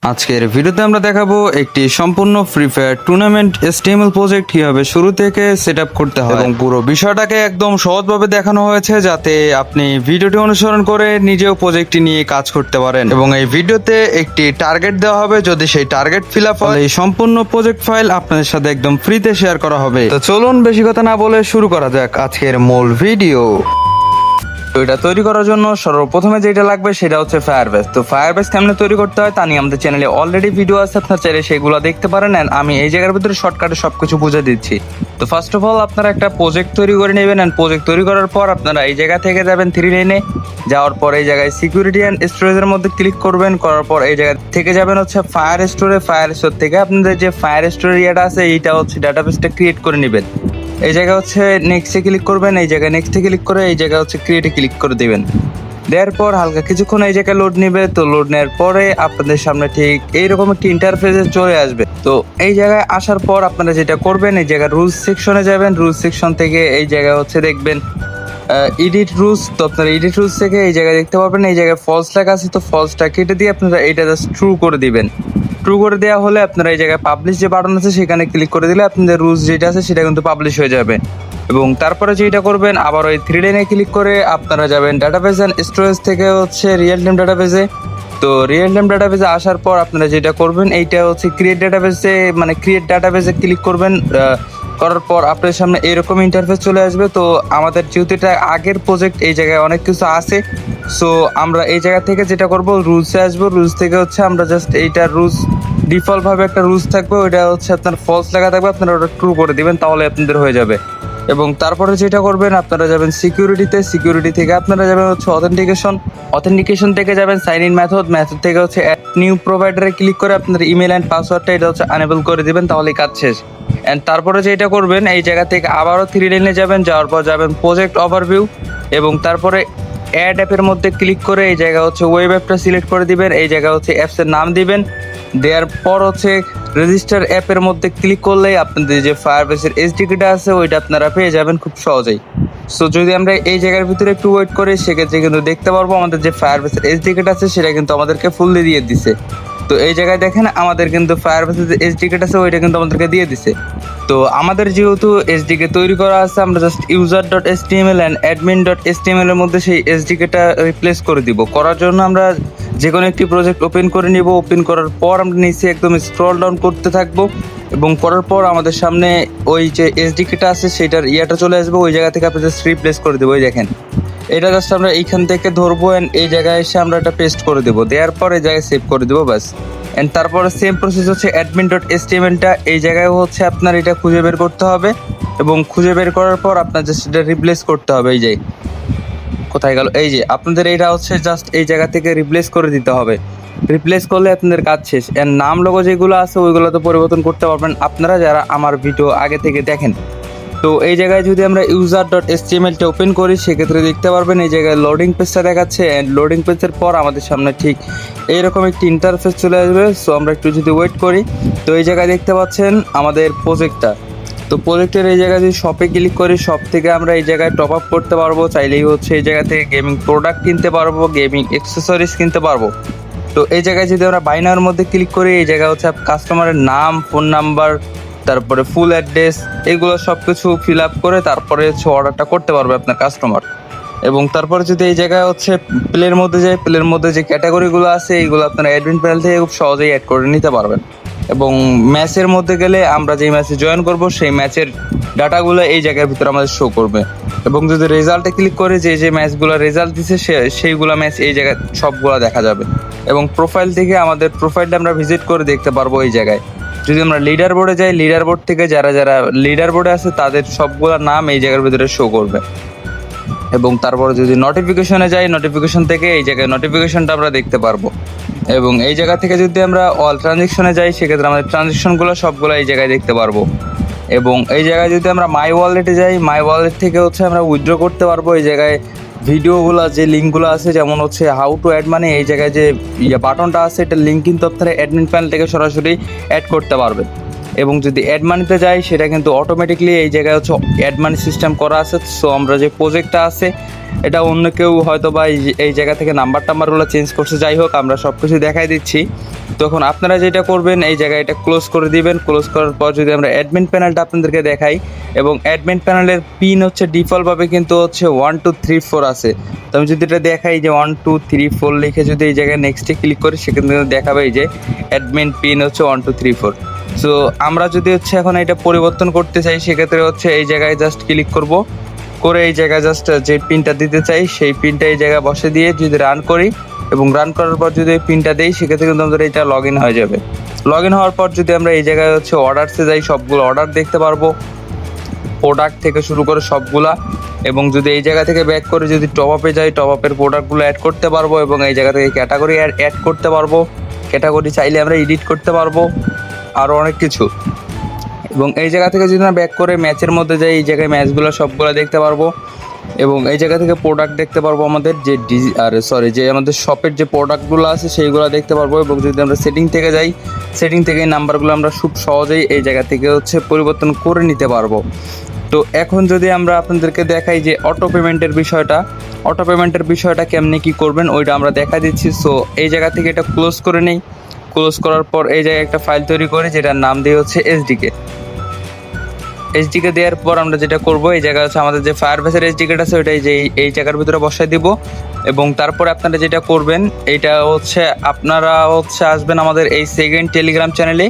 আজকের ভিডিওতে আমরা দেখাবো একটি সম্পূর্ণ free fire tournament HTML project কিভাবে শুরু থেকে সেটআপ করতে হয় এবং পুরো বিষয়টাকে একদম সহজভাবে দেখানো হয়েছে যাতে আপনি ভিডিওটি অনুসরণ করে নিজেও প্রজেক্টটি নিয়ে কাজ করতে পারেন। এবং এই ভিডিওতে একটি টার্গেট দেওয়া হবে, যদি সেই টার্গেট ফিল আপ হয় এই সম্পূর্ণ প্রজেক্ট ফাইল আপনাদের সাথে একদম ফ্রিতে শেয়ার করা হবে। তো চলুন বেশি কথা না বলে শুরু করা যাক আজকের মূল ভিডিও। তো এটা তৈরি করার জন্য সর্বপ্রথমে যেটা লাগবে সেটা হচ্ছে ফায়ারবেস। তো ফায়ারবেস কেমনে তৈরি করতে হয় তা নিয়ে আমাদের চ্যানেলে অলরেডি ভিডিও আছে, আপনারা চাইলে সেগুলো দেখতে পারেন। এন্ড আমি এই জায়গার ভিতরে শর্টকাটে সবকিছু বুঝে দিচ্ছি। তো ফার্স্ট অফ অল আপনারা একটা প্রজেক্ট তৈরি করে নেবেন। এন্ড প্রজেক্ট তৈরি করার পর আপনারা এই জায়গা থেকে যাবেন 3 লাইনে, যাওয়ার পর এই জায়গায় সিকিউরিটি এন্ড স্টোরেজের মধ্যে ক্লিক করবেন। করার পর এই জায়গা থেকে যাবেন হচ্ছে ফায়ার স্টোরে। ফায়ার স্টোর থেকে আপনাদের যে ফায়ার স্টোর এরিয়াটা আছে এইটা হচ্ছে ডাটাবেসটা ক্রিয়েট করে নেবেন। এই জায়গা হচ্ছে নেক্সটে ক্লিক করবেন, এই জায়গায় নেক্সটে ক্লিক করে এই জায়গা হচ্ছে ক্রিয়েটে ক্লিক করে দিবেন। দেওয়ার পর হালকা কিছুক্ষণ এই জায়গায় লোড নেবে। তো লোড নেওয়ার পরে আপনাদের সামনে ঠিক এইরকম একটি ইন্টারফেসে চলে আসবে। তো এই জায়গায় আসার পর আপনারা যেটা করবেন, এই জায়গায় রুলস সেকশনে যাবেন। রুলস সেকশন থেকে এই জায়গায় হচ্ছে দেখবেন এডিট রুলস। তো আপনারা এডিট রুলস থেকে এই জায়গায় দেখতে পাবেন এই জায়গায় ফলস লেখা আছে। তো ফলসটা কেটে দিয়ে আপনারা এইটা জাস্ট ট্রু করে দিবেন। ট্রু করে দেওয়া হলে আপনারা এই জায়গায় পাবলিশ যে বাটন আছে সেখানে ক্লিক করে দিলে আপনাদের রুলস যেটা আছে সেটা কিন্তু পাবলিশ হয়ে যাবে। এবং তারপরে যেটা করবেন, আবার ওই 3 লাইনে ক্লিক করে আপনারা যাবেন ডাটাবেস এন্ড স্টোরেজ থেকে হচ্ছে রিয়েল টাইম ডাটাবেসে। তো রিয়েল টাইম ডাটাবেসে আসার পর আপনারা যেটা করবেন এইটা হচ্ছে ক্রিয়েট ডাটাবেসে, মানে ক্রিয়েট ডাটাবেসে ক্লিক করবেন। করার পর আপনার সামনে এরকম ইন্টারফেস চলে আসবে। তো আমাদের যেহেতু এটা আগের প্রজেক্ট, এই জায়গায় অনেক কিছু আছে। সো আমরা এই জায়গা থেকে যেটা করব, রুলসে আসবো। রুলস থেকে হচ্ছে আমরা জাস্ট এইটা রুলস ডিফল্ট ভাবে একটা রুলস থাকবে, ওইটা হচ্ছে আপনার ফলস লেখা থাকবে, আপনারা ওটা ট্রু করে দিবেন, তাহলে আপনাদের হয়ে যাবে। এবং তারপরে যেটা করবেন, আপনারা যাবেন সিকিউরিটিতে। সিকিউরিটি থেকে আপনারা যাবেন হচ্ছে অথেন্টিকেশন থেকে যাবেন সাইন ইন মেথড থেকে হচ্ছে অ্যাড নিউ প্রোভাইডারে ক্লিক করে আপনার ইমেল অ্যান্ড পাসওয়ার্ডটা এটা হচ্ছে আনেবল করে দিবেন, তাহলেই কাজ শেষ। অ্যান্ড তারপরে যেটা করবেন, এই জায়গা থেকে আবারও 3 লাইনে যাবেন, যাওয়ার পর যাবেন প্রজেক্ট ওভারভিউ এবং তারপরে অ্যাড অ্যাপের মধ্যে ক্লিক করে এই জায়গা হচ্ছে ওয়েব অ্যাপটা সিলেক্ট করে দিবেন। এই জায়গা হচ্ছে অ্যাপসের নাম দিবেন। দেওয়ার পর হচ্ছে রেজিস্টার অ্যাপের মধ্যে ক্লিক করলেই আপনাদের যে ফায়ারবেসের এসডিকেটা আছে ওইটা আপনারা পেয়ে যাবেন খুব সহজেই। সো যদি আমরা এই জায়গার ভিতরে একটু ওয়েট করি, সেক্ষেত্রে কিন্তু দেখতে পারবো আমাদের যে ফায়ারবেসের এসডিকেট আছে সেটা কিন্তু আমাদেরকে ফুললি দিয়ে দিছে। তো এই জায়গায় দেখেন আমাদের কিন্তু ফায়ারবেসের যে এসডিকেট আছে ওইটা কিন্তু আমাদেরকে দিয়ে দিছে। তো আমাদের যেহেতু এসডিকে তৈরি করা আছে, আমরা জাস্ট user.html and admin.html এর মধ্যে সেই এসডিকেটা রিপ্লেস করে দিব। করার জন্য আমরা যে কোনো একটি প্রজেক্ট ওপেন করে নিব। ওপেন করার পর আমরা নিচে একদম স্ক্রল ডাউন করতে থাকবো এবং করার পর আমাদের সামনে ওই যে এসডিকেটা আছে সেটার ইয়াটা চলে আসবে। ওই জায়গা থেকে আপনি জাস্ট রিপ্লেস করে দেবো। ওই দেখেন এটা জাস্ট আমরা এইখান থেকে ধরবো অ্যান্ড এই জায়গায় এসে আমরা এটা পেস্ট করে দেবো। দেওয়ার পর এই জায়গায় সেভ করে দেবো ব্যাস। অ্যান্ড তারপরে সেম প্রসেস হচ্ছে admin.htmlটা এই জায়গায় হচ্ছে আপনার এটা খুঁজে বের করতে হবে এবং খুঁজে বের করার পর আপনার জাস্ট এটা রিপ্লেস করতে হবে। এই যে কোথায় গেল, এই যে আপনাদের এটা হচ্ছে জাস্ট এই জায়গা থেকে রিপ্লেস করে দিতে হবে। রিপ্লেস করলে আপনাদের কাজ শেষ। এর নাম লোগো যেগুলো আছে ওইগুলো তো পরিবর্তন করতে পারবেন আপনারা যারা আমার ভিডিও আগে থেকে দেখেন। তো এই জায়গায় যদি আমরা user.htmlটা ওপেন করি, সেক্ষেত্রে দেখতে পারবেন এই জায়গায় লোডিং পেজটা দেখাচ্ছে। অ্যান্ড লোডিং পেজের পর আমাদের সামনে ঠিক এইরকম একটি ইন্টারফেস চলে আসবে। সো আমরা একটু যদি ওয়েট করি, তো এই জায়গায় দেখতে পাচ্ছেন আমাদের প্রজেক্টটা। তো প্রজেক্টের এই জায়গায় যদি শপে ক্লিক করি, শপ থেকে আমরা এই জায়গায় টপ আপ করতে পারবো। চাইলেই হচ্ছে এই জায়গা থেকে গেমিং প্রোডাক্ট কিনতে পারবো, গেমিং অ্যাক্সেসরিজ কিনতে পারবো। তো এই জায়গায় যদি আমরা বাই নাওর মধ্যে ক্লিক করি, এই জায়গায় হচ্ছে কাস্টমারের নাম, ফোন নাম্বার, তারপরে ফুল অ্যাড্রেস, এগুলো সব কিছু ফিল আপ করে তারপরে হচ্ছে অর্ডারটা করতে পারবে আপনার কাস্টমার। এবং তারপরে যদি এই জায়গায় হচ্ছে প্লের মধ্যে যাই, প্লের মধ্যে যে ক্যাটাগরিগুলো আছে এইগুলো আপনারা অ্যাডমিন প্যানেল থেকে খুব সহজেই অ্যাড করে নিতে পারবেন। এবং ম্যাচের মধ্যে গেলে আমরা যেই ম্যাচে জয়েন করব সেই ম্যাচের ডাটাগুলো এই জায়গার ভিতরে আমাদের শো করবে। এবং যদি রেজাল্টে ক্লিক করে যে ম্যাচগুলো রেজাল্ট দিছে সেইগুলো ম্যাচ এই জায়গায় সবগুলো দেখা যাবে। এবং প্রোফাইল থেকে আমাদের প্রোফাইলটা আমরা ভিজিট করে দেখতে পারবো এই জায়গায়। যদি আমরা লিডার বোর্ডে যাই, লিডার বোর্ড থেকে যারা যারা লিডার বোর্ডে আছে তাদের সবগুলো নাম এই জায়গার ভিতরে শো করবে। এবং তারপরে যদি নোটিফিকেশনে যাই, নোটিফিকেশন থেকে এই জায়গায় নোটিফিকেশনটা আমরা দেখতে পারবো। এবং এই জায়গা থেকে যদি আমরা অল ট্রানজেকশনে যাই, সেক্ষেত্রে আমাদের ট্রানজেকশনগুলো সবগুলো এই জায়গায় দেখতে পারবো। এবং এই জায়গায় যদি আমরা মাই ওয়ালেটে যাই, মাই ওয়ালেট থেকে হচ্ছে আমরা উইথড্র করতে পারবো। এই জায়গায় ভিডিওগুলো যে লিঙ্কগুলো আছে, যেমন হচ্ছে হাউ টু অ্যাড মানে এই জায়গায় যে বাটনটা আছে এটার লিঙ্ক কিন্তু আপনারা অ্যাডমিন প্যানেল থেকে সরাসরি অ্যাড করতে পারবেন। এবং যদি অ্যাড মানিতে যাই, সেটা কিন্তু অটোমেটিকলি এই জায়গায় হচ্ছে অ্যাড মানি সিস্টেম করা আছে। সো আমরা যে প্রজেক্টটা আছে এটা অন্য কেউ হয়তো বা এই জায়গা থেকে নাম্বারগুলো চেঞ্জ করছে, যাই হোক আমরা সব কিছু দেখাই দিচ্ছি। তখন আপনারা যেটা করবেন এই জায়গায় এটা ক্লোজ করে দিবেন। ক্লোজ করার পর যদি আমরা অ্যাডমিন প্যানেলটা আপনাদেরকে দেখাই, এবং অ্যাডমিন প্যানেলের পিন হচ্ছে ডিফল্টভাবে কিন্তু হচ্ছে 1 2 3 4 আছে। তো আমি যদি এটা দেখাই যে 1 2 3 4 লিখে যদি এই জায়গায় নেক্সটে ক্লিক করি, সেখানে দেখাবে এই যে অ্যাডমিন পিন হচ্ছে 1 2 3 4। সো আমরা যদি হচ্ছে এখন এটা পরিবর্তন করতে চাই, সেক্ষেত্রে হচ্ছে এই জায়গায় জাস্ট ক্লিক করব, করে এই জায়গায় জাস্ট যে পিনটা দিতে চাই সেই পিনটা এই জায়গায় বসে দিয়ে যদি রান করি, এবং রান করার পর যদি এই পিনটা দেই, সেক্ষেত্রে কিন্তু আমাদের এটা লগ ইন হয়ে যাবে। লগ ইন হওয়ার পর যদি আমরা এই জায়গায় হচ্ছে অর্ডারসে যাই, সবগুলো অর্ডার দেখতে পারবো, প্রোডাক্ট থেকে শুরু করে সবগুলা। এবং যদি এই জায়গা থেকে ব্যাক করে যদি টপ আপে যাই, টপ আপের প্রোডাক্টগুলো অ্যাড করতে পারবো, এবং এই জায়গা থেকে ক্যাটাগরি অ্যাড করতে পারবো, ক্যাটাগরি চাইলে আমরা এডিট করতে পারবো, আরও অনেক কিছু। এবং এই জায়গা থেকে যদি আমরা ব্যাক করে ম্যাচের মধ্যে যাই, এই জায়গায় ম্যাচগুলো সবগুলো দেখতে পারবো, এবং এই জায়গা থেকে প্রোডাক্ট দেখতে পারবো, আমাদের যে যে আমাদের শপের যে প্রোডাক্টগুলো আছে সেইগুলো দেখতে পারবো। এবং যদি আমরা সেটিং থেকে যাই, সেটিং থেকে এই নাম্বারগুলো আমরা খুব সহজেই এই জায়গা থেকে হচ্ছে পরিবর্তন করে নিতে পারবো। তো এখন যদি আমরা আপনাদেরকে দেখাই যে অটো পেমেন্টের বিষয়টা কেমনে কি করবেন ওইটা আমরা দেখা দিচ্ছি। সো এই জায়গা থেকে এটা ক্লোজ করে নেই। ক্লোজ করার পর এই জায়গায় একটা ফাইল তৈরি করে যেটার নাম দিয়ে হচ্ছে এইচডিকে দেওয়ার পর আমরা যেটা করব, এই জায়গা হচ্ছে আমাদের যে ফায়ারবেসের এইচডিকেটা আছে ওইটাই যে এই জায়গার ভিতরে বসাই দিব। এবং তারপরে আপনারা যেটা করবেন, এইটা হচ্ছে আপনারা হচ্ছে আসবেন আমাদের এই সেকেন্ড টেলিগ্রাম চ্যানেলে।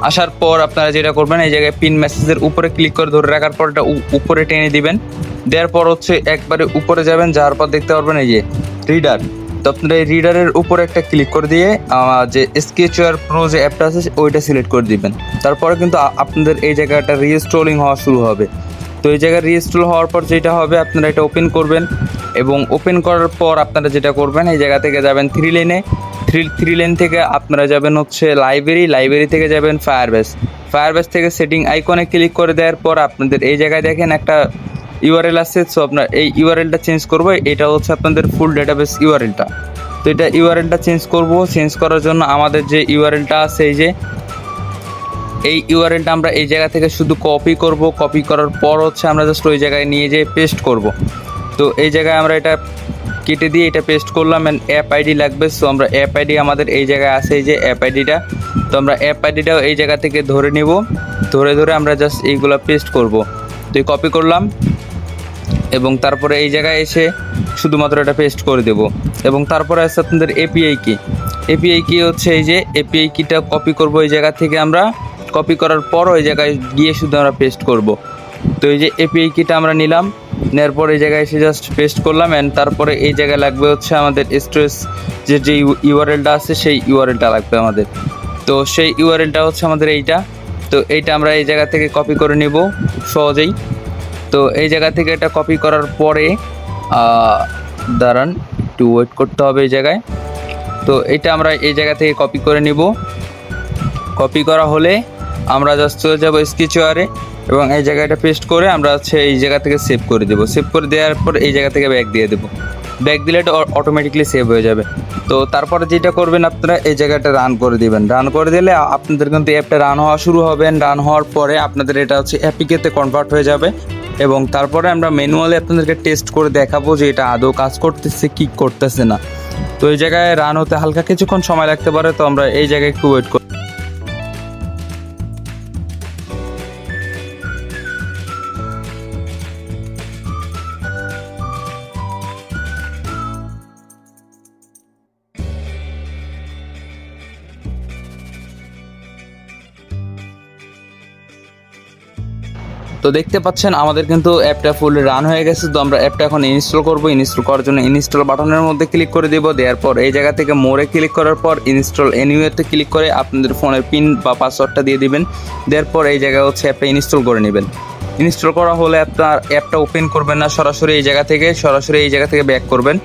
আসার পর আপনারা যেটা করবেন, এই জায়গায় পিন মেসেজের উপরে ক্লিক করে ধরে রাখার পর এটা উপরে টেনে দিবেন। দেওয়ার পর হচ্ছে একবারে উপরে যাবেন, যাওয়ার পর দেখতে পারবেন এই যে রিডার। তো আপনারা এই রিডারের উপরে একটা ক্লিক করে দিয়ে যে স্কেচওয়্যার প্রো যে অ্যাপটা আছে ওইটা সিলেক্ট করে দিবেন। তারপরে কিন্তু আপনাদের এই জায়গাটা রিইনস্টলিং হওয়া শুরু হবে। তো এই জায়গায় রিইনস্টল হওয়ার পর যেটা হবে, আপনারা এটা ওপেন করবেন, এবং ওপেন করার পর আপনারা যেটা করবেন, এই জায়গা থেকে যাবেন থ্রি লেন থেকে আপনারা যাবেন হচ্ছে লাইব্রেরি থেকে যাবেন ফায়ারবেস থেকে সেটিং আইকনে ক্লিক করে দেওয়ার পর আপনাদের এই জায়গায় দেখেন একটা ইউআরএল আছে। সো আপনার এই ইউআরএলটা চেঞ্জ করবো, এটা হচ্ছে আপনাদের ফুল ডাটাবেস ইউআরএলটা। তো এটা ইউআরএলটা চেঞ্জ করার জন্য আমাদের যে ইউআরএলটা আছে এই ইউআরএলটা আমরা এই জায়গা থেকে শুধু কপি করার পর হচ্ছে আমরা জাস্ট ওই জায়গায় নিয়ে যেয়ে পেস্ট করব। তো এই জায়গায় আমরা এটা কেটে দিয়ে এটা পেস্ট করলাম, অ্যান্ড অ্যাপ আইডি লাগবে। সো আমরা অ্যাপ আইডি আমাদের এই জায়গায় আছে, এই যে অ্যাপ আইডিটা। তো আমরা অ্যাপ আইডিটাও এই জায়গা থেকে ধরে নিব, ধরে আমরা জাস্ট এইগুলো পেস্ট করব। তো কপি করলাম, এবং তারপরে এই জায়গায় এসে শুধুমাত্র এটা পেস্ট করে দেব। এবং তারপরে আছে আপনাদের এপিআই কি হচ্ছে এই যে এপিআই কিটা কপি করব এই জায়গা থেকে। আমরা কপি করার পর ওই জায়গায় গিয়ে শুধু আমরা পেস্ট করব। তো এই যে এপিআই কিটা আমরা নিলাম, নেওয়ার পর এই জায়গায় এসে জাস্ট পেস্ট করলাম, অ্যান্ড তারপরে এই জায়গায় লাগবে হচ্ছে আমাদের স্টোরেজ যে ইউআরএলটা আছে সেই ইউআরএলটা লাগবে আমাদের। তো সেই ইউআরএলটা হচ্ছে আমাদের এইটা। তো এইটা আমরা এই জায়গা থেকে কপি করে নেব সহজেই। তো এই জায়গা থেকে এটা কপি করার পরে দাঁড়ান, একটু ওয়েট করতে হবে এই জায়গায়। তো এটা আমরা এই জায়গা থেকে কপি করে নিব। কপি করা হলে আমরা জাস্ট চলে যাবো স্কেচওয়্যারে, এবং এই জায়গাটা পেস্ট করে আমরা হচ্ছে এই জায়গা থেকে সেভ করে দেবো। সেভ করে দেওয়ার পর এই জায়গা থেকে ব্যাক দিয়ে দেবো। ব্যাক দিলে এটা অটোমেটিকলি সেভ হয়ে যাবে। তো তারপরে যেটা করবেন, আপনারা এই জায়গাটা রান করে দিবেন। রান করে দিলে আপনাদের কিন্তু অ্যাপটা রান হওয়া শুরু হবে। রান হওয়ার পরে আপনাদের এটা হচ্ছে অ্যাপিকেতে কনভার্ট হয়ে যাবে, এবং তারপরে আমরা ম্যানুয়ালি আপনাদেরকে টেস্ট করে দেখাবো যে এটা আদৌ কাজ করতেছে কি করতেছে না। তো এই জায়গায় রান হতে হালকা কিছুক্ষণ সময় লাগতে পারে, তো আমরা এই জায়গায় একটু ওয়েট করি। তো দেখতে পাচ্ছেন আমাদের কিন্তু অ্যাপটা ফুলি রান হয়ে গেছে। তো আমরা অ্যাপটা এখন ইনস্টল করব। ইনস্টল করার জন্য ইনস্টল বাটনের মধ্যে ক্লিক করে দেব। দেওয়ার পর এই জায়গা থেকে মোরে ক্লিক করার পর ইনস্টল এনিওয়েতে ক্লিক করে আপনাদের ফোনের পিন বা পাসওয়ার্ডটা দিয়ে দিবেন। দেওয়ার পর এই জায়গায় হচ্ছে অ্যাপটা ইনস্টল করে নেবেন। ইনস্টল করা হলে আপনার অ্যাপটা ওপেন করবেন না, সরাসরি এই জায়গা থেকে ব্যাক করবেন।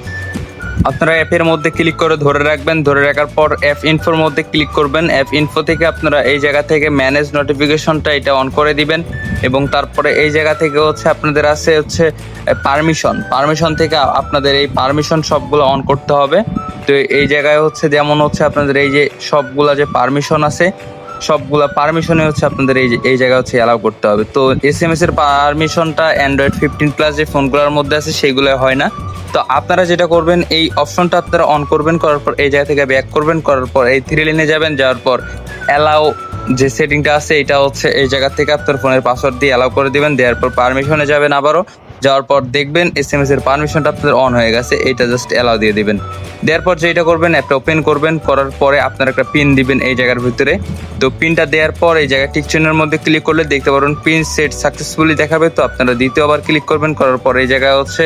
আপনারা অ্যাপের মধ্যে ক্লিক করে ধরে রাখবেন। ধরে রাখার পর অ্যাপ ইনফোর মধ্যে ক্লিক করবেন। অ্যাপ ইনফো থেকে আপনারা এই জায়গা থেকে ম্যানেজ নোটিফিকেশনটা এটা অন করে দিবেন, এবং তারপরে এই জায়গা থেকে হচ্ছে আপনাদের আছে হচ্ছে পারমিশন থেকে আপনাদের এই পারমিশন সবগুলো অন করতে হবে। তো এই জায়গায় হচ্ছে যেমন হচ্ছে আপনাদের এই যে সবগুলা যে পারমিশন আছে সবগুলা পারমিশনে হচ্ছে আপনাদের এই জায়গা হচ্ছে অ্যালাউ করতে হবে। তো SMS এর পারমিশনটা অ্যান্ড্রয়েড 15+ যে ফোনগুলোর মধ্যে আছে সেইগুলো হয় না। তো আপনারা যেটা করবেন, এই অপশনটা আপনারা অন করবেন, করার পর এই জায়গা থেকে ব্যাক করবেন, করার পর এই 3 লাইনে যাবেন, যাওয়ার পর অ্যালাউ যে সেটিংটা আছে এটা হচ্ছে এই জায়গা থেকে আপনার ফোনের পাসওয়ার্ড দিয়ে অ্যালাউ করে দিবেন। দেওয়ার পর পারমিশনে যাবেন, আবারও যাওয়ার পর দেখবেন SMS এর পারমিশনটা আপনাদের অন হয়ে গেছে, এটা জাস্ট অ্যালাউ দিয়ে দিবেন। দেওয়ার পর যেটা করবেন, অ্যাপটা ওপেন করবেন, করার পরে আপনার একটা পিন দিবেন এই জায়গার ভিতরে। তো পিনটা দেওয়ার পর এই জায়গায় টিক চিহ্নের মধ্যে ক্লিক করলে দেখতে পারবেন পিন সেট সাকসেসফুলি দেখাবে। তো আপনারা দ্বিতীয়বার ক্লিক করবেন, করার পর এই জায়গায় হচ্ছে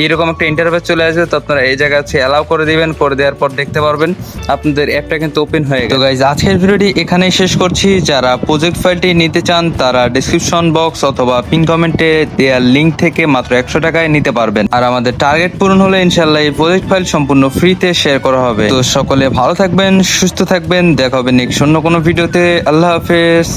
এইরকম একটা ইন্টারফেস চলে আসবে। তো আপনারা এই জায়গায় হচ্ছে অ্যালাউ করে দিবেন, করে দেওয়ার পর দেখতে পারবেন আপনাদের অ্যাপটা কিন্তু ওপেন হয়ে গেছে। তো গাইজ আজকের ভিডিওটি এখানেই শেষ করছি। যারা প্রজেক্ট ফাইলটি নিতে চান তারা ডেসক্রিপশন বক্স অথবা পিন কমেন্টে দেওয়ার লিঙ্ক থেকে মাত্র 100 টাকায় নিতে পারবেন। আর আমাদের টার্গেট পূরণ হলে ইনশাল্লাহ এই প্রজেক্ট ফাইল সম্পূর্ণ ফ্রিতে শেয়ার করা হবে। তো সকলে ভালো থাকবেন, সুস্থ থাকবেন, দেখা হবে নেক্সট অন্য কোনো ভিডিওতে। আল্লাহ হাফেজ।